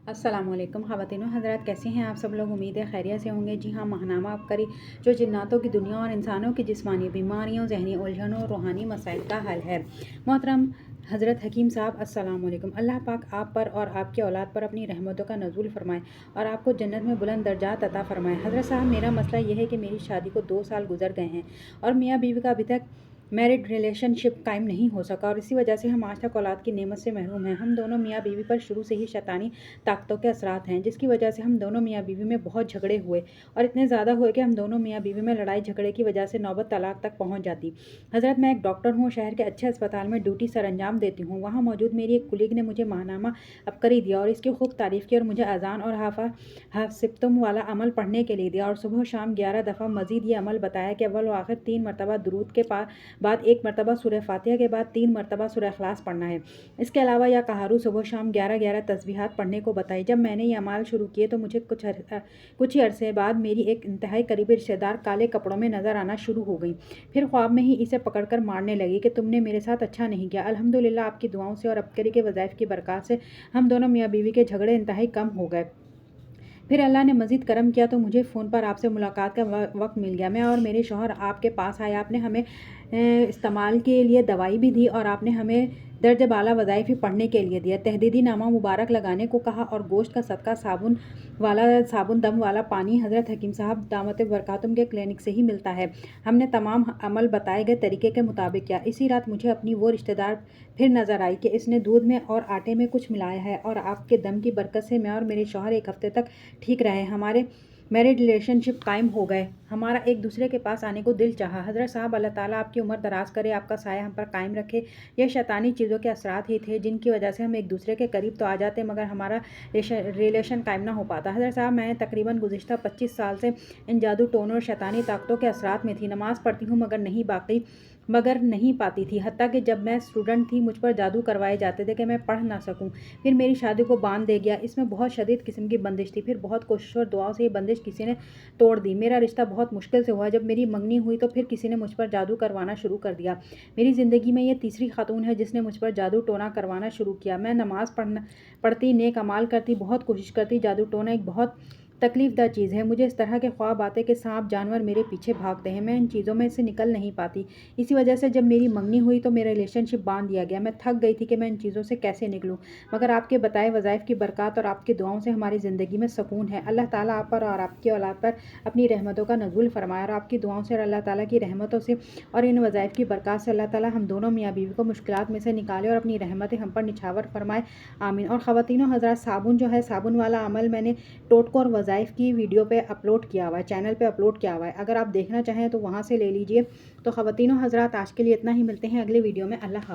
السلام علیکم خواتین و حضرات، کیسے ہیں آپ سب لوگ؟ امید ہے خیریت سے ہوں گے۔ جی ہاں، ماہنامہ عبقری جو جناتوں کی دنیا اور انسانوں کی جسمانی بیماریوں، ذہنی الجھنوں اور روحانی مسائل کا حل ہے۔ محترم حضرت حکیم صاحب، السلام علیکم۔ اللہ پاک آپ پر اور آپ کی اولاد پر اپنی رحمتوں کا نزول فرمائے اور آپ کو جنت میں بلند درجات عطا فرمائے۔ حضرت صاحب، میرا مسئلہ یہ ہے کہ میری شادی کو 2 سال گزر گئے ہیں اور میاں بیوی کا ابھی تک میرڈ ریلیشن شپ قائم نہیں ہو سکا اور اسی وجہ سے ہم آج تک اولاد کی نعمت سے محروم ہیں۔ ہم دونوں میاں بیوی پر شروع سے ہی شیطانی طاقتوں کے اثرات ہیں، جس کی وجہ سے ہم دونوں میاں بیوی میں بہت جھگڑے ہوئے اور اتنے زیادہ ہوئے کہ ہم دونوں میاں بیوی میں لڑائی جھگڑے کی وجہ سے نوبت طلاق تک پہنچ جاتی۔ حضرت، میں ایک ڈاکٹر ہوں، شہر کے اچھے اسپتال میں ڈیوٹی سر انجام دیتی ہوں۔ وہاں موجود میری ایک کلیگ نے مجھے ماہنامہ عبقری دیا اور اس کی خوب تعریف کی اور مجھے اذان اور حفظ والا عمل پڑھنے کے لیے دیا اور صبح و شام 11 دفعہ مزید یہ عمل بتایا کہ اول و آخر 3 مرتبہ درود کے بعد 1 مرتبہ سورہ فاتحہ کے بعد 3 مرتبہ سورہ اخلاص پڑھنا ہے۔ اس کے علاوہ یا کہارو صبح و شام 11 تسبیحات پڑھنے کو بتائی۔ جب میں نے یہ اعمال شروع کیے تو مجھے کچھ ہی عرصے بعد میری ایک انتہائی قریبی رشتہ دار کالے کپڑوں میں نظر آنا شروع ہو گئی۔ پھر خواب میں ہی اسے پکڑ کر مارنے لگی کہ تم نے میرے ساتھ اچھا نہیں کیا۔ الحمدللہ آپ کی دعاؤں سے اور عبقری کے وظائف کی برکات سے ہم دونوں میاں بیوی کے جھگڑے انتہائی کم ہو گئے۔ پھر اللہ نے مزید کرم کیا تو مجھے فون پر آپ سے ملاقات کا وقت مل گیا۔ میں اور میرے شوہر آپ کے پاس آئے۔ آپ نے ہمیں استعمال کے لیے دوائی بھی دی اور آپ نے ہمیں درجہ بالا وظائف بھی پڑھنے کے لیے دیا۔ تحدیدی نامہ مبارک لگانے کو کہا اور گوشت کا صدقہ صابن دم والا پانی حضرت حکیم صاحب دامت برکاتہم کے کلینک سے ہی ملتا ہے۔ ہم نے تمام عمل بتائے گئے طریقے کے مطابق کیا۔ اسی رات مجھے اپنی وہ رشتہ دار پھر نظر آئی کہ اس نے دودھ میں اور آٹے میں کچھ ملایا ہے اور آپ کے دم کی برکت سے میں اور میرے شوہر 1 ہفتے تک ٹھیک رہے۔ ہمارے میرڈ ریلیشن شپ قائم ہو گئے۔ ہمارا ایک دوسرے کے پاس آنے کو دل چاہا۔ حضرت صاحب، اللہ تعالیٰ آپ کی عمر دراز کرے، آپ کا سایہ ہم پر قائم رکھے۔ یہ شیطانی چیزوں کے اثرات ہی تھے جن کی وجہ سے ہم ایک دوسرے کے قریب تو آ جاتے مگر ہمارا ریلیشن قائم نہ ہو پاتا۔ حضرت صاحب، میں تقریباً گزشتہ 25 سال سے ان جادو ٹونوں اور شیطانی طاقتوں کے اثرات میں تھی۔ نماز پڑھتی ہوں مگر نہیں پاتی تھی۔ حتیٰ کہ جب میں اسٹوڈنٹ تھی مجھ پر جادو کروائے جاتے تھے کہ میں پڑھ نہ سکوں۔ پھر میری شادی کو باندھ دے گیا۔ اس میں بہت شدید قسم کی بندش تھی۔ پھر بہت کوششوں اور دعاؤں سے یہ بندش کسی نے توڑ دی۔ میرا رشتہ بہت مشکل سے ہوا۔ جب میری منگنی ہوئی تو پھر کسی نے مجھ پر جادو کروانا شروع کر دیا۔ میری زندگی میں یہ تیسری خاتون ہے جس نے مجھ پر جادو ٹونا کروانا شروع کیا۔ میں نماز پڑھتی، نیک اعمال کرتی، بہت کوشش کرتی۔ جادو ٹونا ایک بہت تکلیف دہ چیز ہے۔ مجھے اس طرح کے خواب آتے کہ سانپ جانور میرے پیچھے بھاگتے ہیں۔ میں ان چیزوں میں سے نکل نہیں پاتی۔ اسی وجہ سے جب میری منگنی ہوئی تو میرا ریلیشن شپ باندھ دیا گیا۔ میں تھک گئی تھی کہ میں ان چیزوں سے کیسے نکلوں، مگر آپ کے بتائے وظائف کی برکات اور آپ کی دعاؤں سے ہماری زندگی میں سکون ہے۔ اللہ تعالیٰ آپ پر اور آپ کی اولاد پر اپنی رحمتوں کا نزول فرمائے اور آپ کی دعاؤں سے اور اللہ تعالیٰ کی رحمتوں سے اور ان وظائف کی برکات سے اللہ تعالیٰ ہم دونوں میاں بیوی کو مشکلات میں سے نکالے اور اپنی رحمتیں ہم پر نچھاور فرمائے، آمین۔ اور خواتین و حضرات، صابن جو ہے، صابن والا عمل میں نے ٹوٹکوں اور وظائف کی ویڈیو پہ اپلوڈ کیا ہوا ہے، چینل پہ اپلوڈ کیا ہوا ہے۔ اگر آپ دیکھنا چاہیں تو وہاں سے لے لیجئے۔ تو خواتین و حضرات، آج کے لیے اتنا ہی، ملتے ہیں اگلے ویڈیو میں۔ اللہ حافظ۔